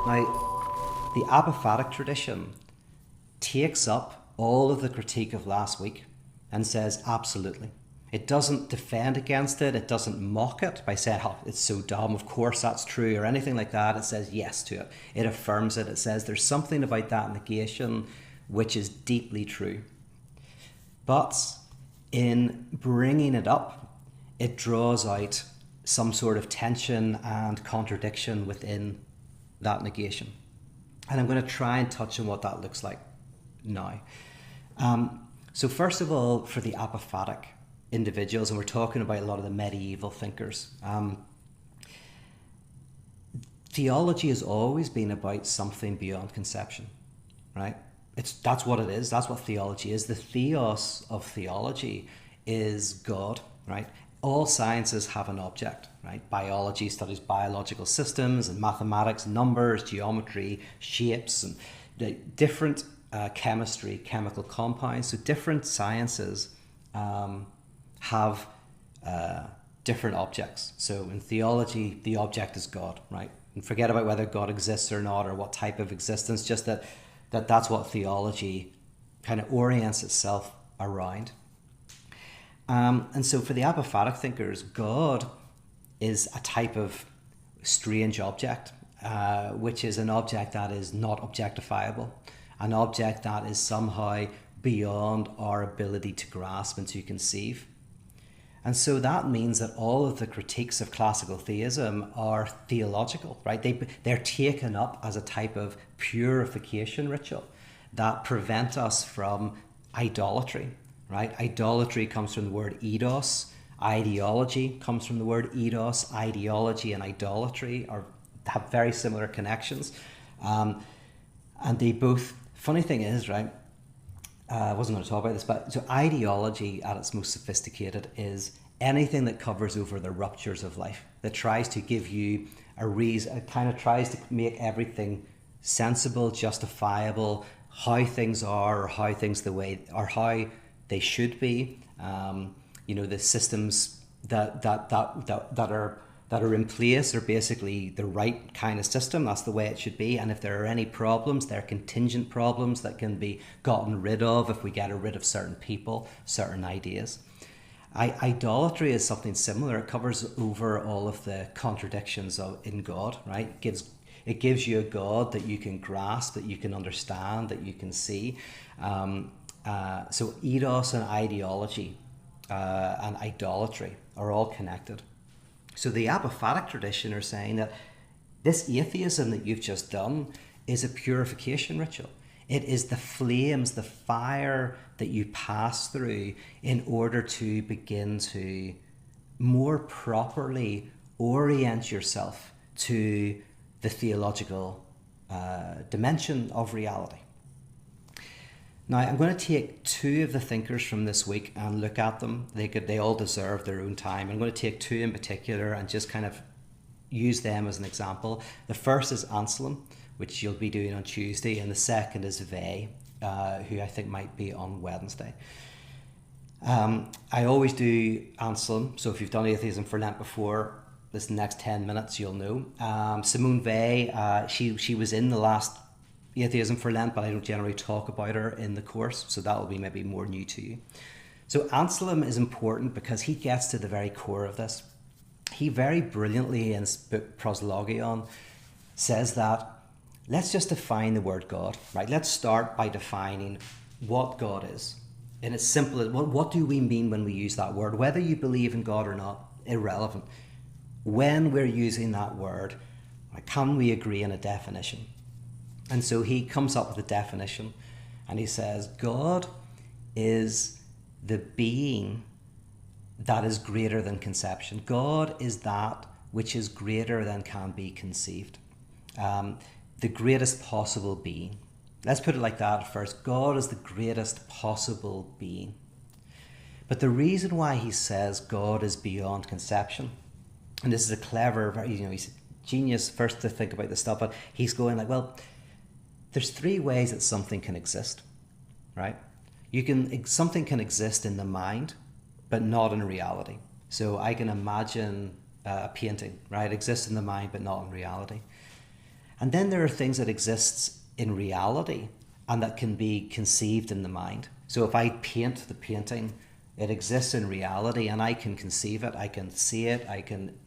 Now, the apophatic tradition takes up all of the critique of last week and says absolutely. It doesn't defend against it. It doesn't mock it by saying, oh, it's so dumb, of course that's true, or anything like that. It says yes to it. It affirms it. It says there's something about that negation which is deeply true. But in bringing it up, it draws out some sort of tension and contradiction within that negation. And I'm going to try and touch on what that looks like now. So first of all, for the apophatic individuals, and we're talking about a lot of the medieval thinkers, theology has always been about something beyond conception, right? That's what it is. That's what theology is. The theos of theology is God, right? All sciences have an object, right? Biology studies biological systems, and mathematics, numbers, geometry, shapes, and the different chemistry, chemical compounds. So different sciences have different objects. So in theology, the object is God, right? And forget about whether God exists or not, or what type of existence, just that's what theology kind of orients itself around. And so for the apophatic thinkers, God is a type of strange object, which is an object that is not objectifiable, an object that is somehow beyond our ability to grasp and to conceive. And so that means that all of the critiques of classical theism are theological, right? They're taken up as a type of purification ritual that prevent us from idolatry, right? Idolatry comes from the word eidos. Ideology comes from the word eidos. Ideology and idolatry have very similar connections. And they both, funny thing is, right, I wasn't going to talk about this, but so ideology at its most sophisticated is anything that covers over the ruptures of life, that tries to give you a reason, it kind of tries to make everything sensible, justifiable, how things are, or how things the way, or how they should be. The systems that are in place are basically the right kind of system. That's the way it should be. And if there are any problems, they're contingent problems that can be gotten rid of if we get rid of certain people, certain ideas. Idolatry is something similar. It covers over all of the contradictions in God, right? It gives you a God that you can grasp, that you can understand, that you can see. So eidos and ideology and idolatry are all connected. So the apophatic tradition are saying that this atheism that you've just done is a purification ritual. It is the flames, the fire that you pass through in order to begin to more properly orient yourself to the theological dimension of reality. Now, I'm going to take two of the thinkers from this week and look at them. They all deserve their own time. I'm going to take two in particular and just kind of use them as an example. The first is Anselm, which you'll be doing on Tuesday, and the second is Vey, who I think might be on Wednesday. I always do Anselm, so if you've done Atheism for Lent before, this next 10 minutes you'll know. Simone Weil, she was in the last Atheism for Lent, but I don't generally talk about her in the course, so that will be maybe more new to you. So Anselm is important because he gets to the very core of this. He very brilliantly in his book Proslogion says that let's just define the word God, right? Let's start by defining what God is. And it's simple as what do we mean when we use that word? Whether you believe in God or not, irrelevant. When we're using that word, can we agree on a definition? And so he comes up with a definition and he says, God is the being that is greater than conception. God is that which is greater than can be conceived. The greatest possible being. Let's put it like that at first. God is the greatest possible being. But the reason why he says God is beyond conception, and this is a clever, he's a genius first to think about this stuff, but he's going like, well, there's three ways that something can exist, right? Something can exist in the mind, but not in reality. So I can imagine a painting, right? It exists in the mind, but not in reality. And then there are things that exist in reality and that can be conceived in the mind. So if I paint the painting, it exists in reality and I can conceive it, I can see it, I can,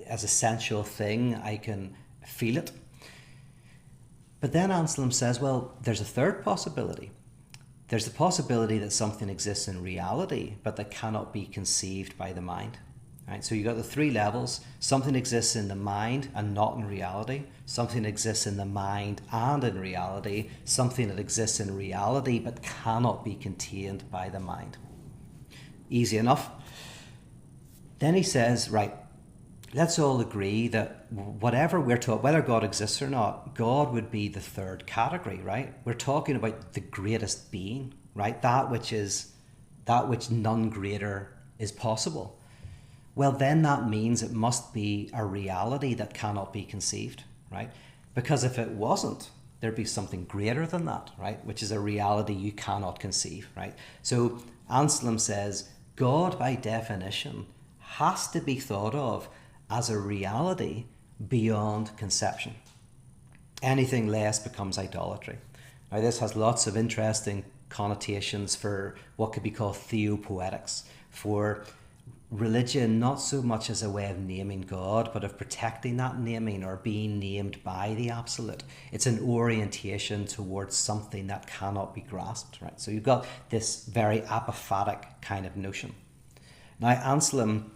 as a sensual thing, I can feel it. But then Anselm says, well, there's a third possibility. There's the possibility that something exists in reality, but that cannot be conceived by the mind. Right? So you've got the three levels. Something exists in the mind and not in reality. Something exists in the mind and in reality. Something that exists in reality but cannot be contained by the mind. Easy enough. Then he says, right, let's all agree that whatever we're taught, whether God exists or not, God would be the third category, right? We're talking about the greatest being, right? That which none greater is possible. Well, then that means it must be a reality that cannot be conceived, right? Because if it wasn't, there'd be something greater than that, right? Which is a reality you cannot conceive, right? So Anselm says, God by definition has to be thought of as a reality beyond conception. Anything less becomes idolatry. Now, this has lots of interesting connotations for what could be called theopoetics, for religion not so much as a way of naming God, but of protecting that naming or being named by the absolute. It's an orientation towards something that cannot be grasped, right? So you've got this very apophatic kind of notion. Now, Anselm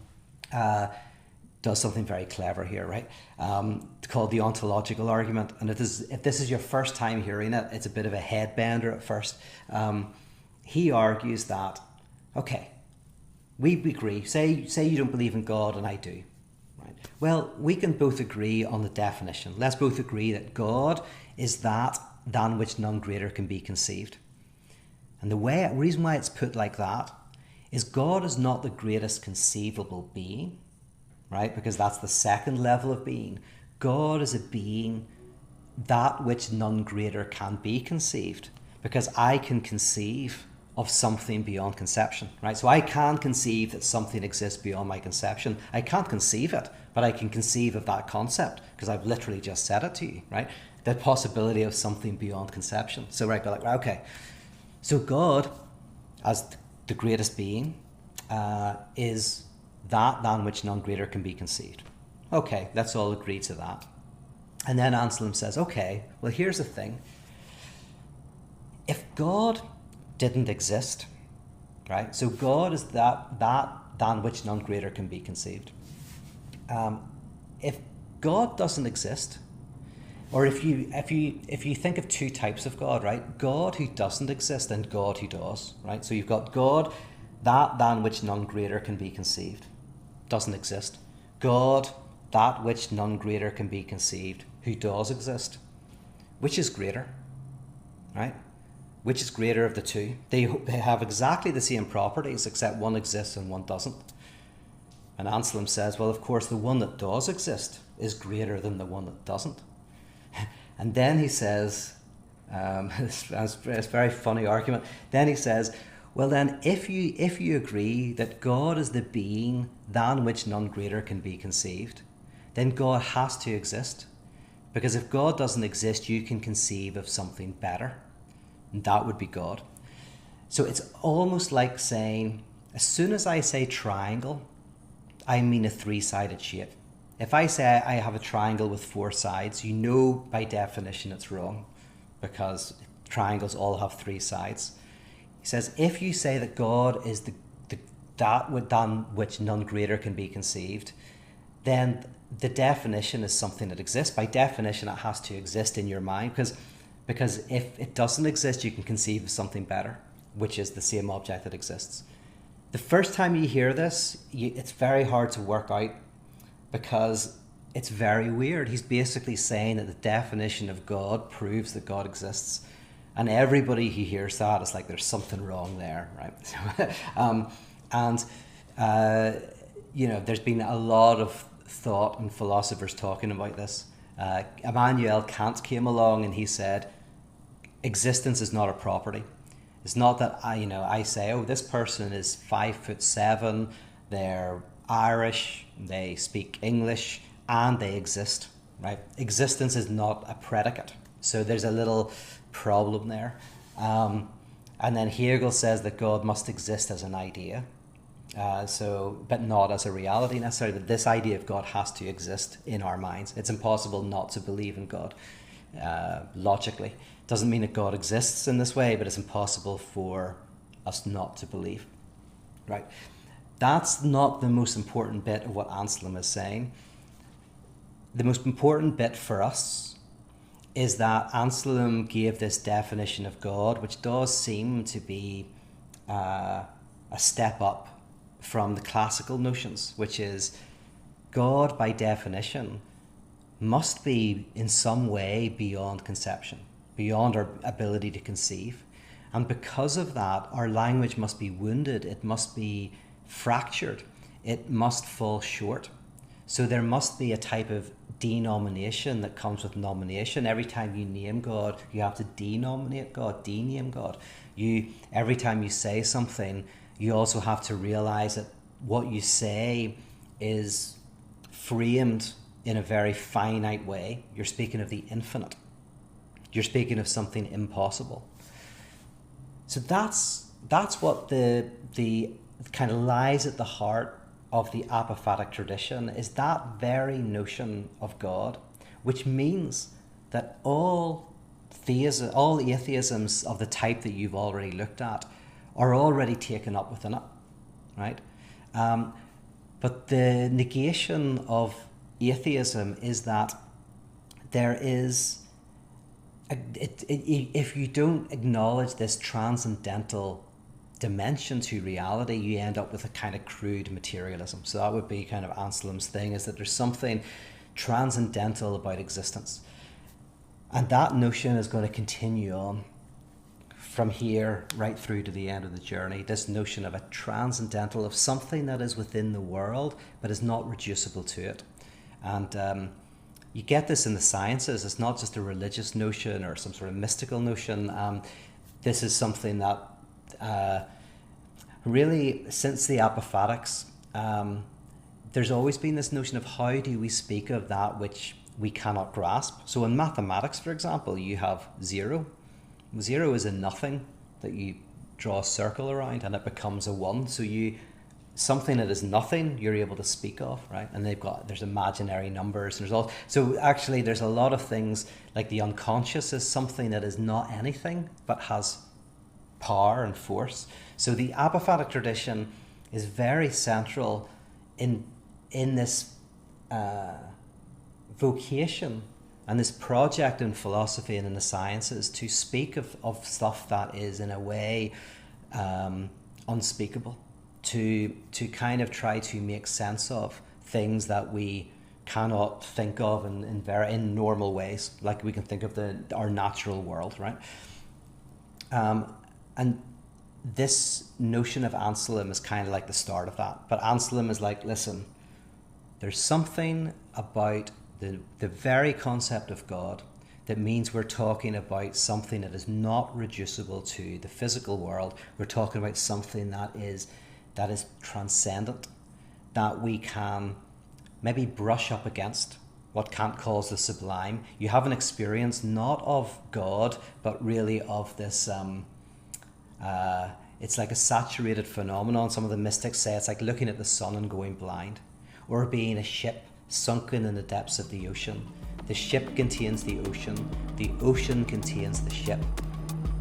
does something very clever here, right? Called the ontological argument. And if this is your first time hearing it, it's a bit of a headbender at first. He argues that, okay, we agree. Say you don't believe in God and I do. Right? Well, we can both agree on the definition. Let's both agree that God is that than which none greater can be conceived. And the reason why it's put like that is God is not the greatest conceivable being, right? Because that's the second level of being. God is a being that which none greater can be conceived, because I can conceive of something beyond conception, right? So I can conceive that something exists beyond my conception. I can't conceive it, but I can conceive of that concept because I've literally just said it to you, right? The possibility of something beyond conception. So right, go like, okay. So God, as the greatest being, is that than which none greater can be conceived. Okay, let's all agree to that. And then Anselm says, okay, well, here's the thing. If God didn't exist, right? So God is that than which none greater can be conceived. If God doesn't exist, or if you think of two types of God, right? God who doesn't exist and God who does, right? So you've got God that than which none greater can be conceived, doesn't exist. God that which none greater can be conceived, who does exist. Which is greater, right? Which is greater of the two? They have exactly the same properties, except one exists and one doesn't. And Anselm says, well, of course, the one that does exist is greater than the one that doesn't. And then he says, it's a very funny argument. Then he says, well, then, if you agree that God is the being than which none greater can be conceived, then God has to exist. Because if God doesn't exist, you can conceive of something better. And that would be God. So it's almost like saying, as soon as I say triangle, I mean a three-sided shape. If I say I have a triangle with four sides, you know by definition it's wrong, because triangles all have three sides. He says, if you say that God is that than which none greater can be conceived, then the definition is something that exists. By definition, it has to exist in your mind, because if it doesn't exist, you can conceive of something better, which is the same object that exists. The first time you hear this, it's very hard to work out, because it's very weird. He's basically saying that the definition of God proves that God exists. And everybody who hears that is like, there's something wrong there, right? There's been a lot of thought and philosophers talking about this. Immanuel Kant came along and he said, existence is not a property. It's not that I say, oh, this person is 5'7", they're Irish, they speak English, and they exist. right? Existence is not a predicate. So there's a little problem there. And then Hegel says that God must exist as an idea, but not as a reality necessarily. That this idea of God has to exist in our minds. It's impossible not to believe in God logically. Doesn't mean that God exists in this way, but it's impossible for us not to believe, right? That's not the most important bit of what Anselm is saying. The most important bit for us is that Anselm gave this definition of God, which does seem to be a step up from the classical notions, which is God, by definition, must be in some way beyond conception, beyond our ability to conceive. And because of that, our language must be wounded, it must be fractured, it must fall short. So there must be a type of denomination that comes with nomination. Every time you name God, you have to denominate God, dename God. Every time you say something, you also have to realize that what you say is framed in a very finite way. You're speaking of the infinite. You're speaking of something impossible. So that's what the kind of lies at the heart of the apophatic tradition, is that very notion of God, which means that all atheisms of the type that you've already looked at are already taken up within it, right? But the negation of atheism is that there is, if you don't acknowledge this transcendental dimension to reality, you end up with a kind of crude materialism. So that would be kind of Anselm's thing, is that there's something transcendental about existence. And that notion is going to continue on from here right through to the end of the journey. This notion of a transcendental, of something that is within the world but is not reducible to it. And you get this in the sciences. It's not just a religious notion or some sort of mystical notion. This is something that really, since the apophatics, there's always been this notion of how do we speak of that which we cannot grasp. So in mathematics, for example, you have zero. Zero is a nothing that you draw a circle around and it becomes a one. So something that is nothing, you're able to speak of, right? And there's imaginary numbers, and so actually there's a lot of things, like the unconscious is something that is not anything but has power and force. So the apophatic tradition is very central in this vocation and this project in philosophy and in the sciences to speak of stuff that is in a way unspeakable, to kind of try to make sense of things that we cannot think of in normal ways, like we can think of our natural world, right? And this notion of Anselm is kind of like the start of that. But Anselm is like, listen, there's something about the very concept of God that means we're talking about something that is not reducible to the physical world. We're talking about something that is transcendent, that we can maybe brush up against, what Kant calls the sublime. You have an experience not of God, but really of this, it's like a saturated phenomenon. Some of the mystics say it's like looking at the sun and going blind, or being a ship sunken in the depths of the ocean. The ship contains the ocean contains the ship,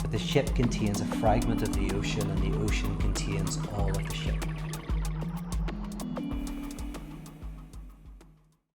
but the ship contains a fragment of the ocean, and the ocean contains all of the ship.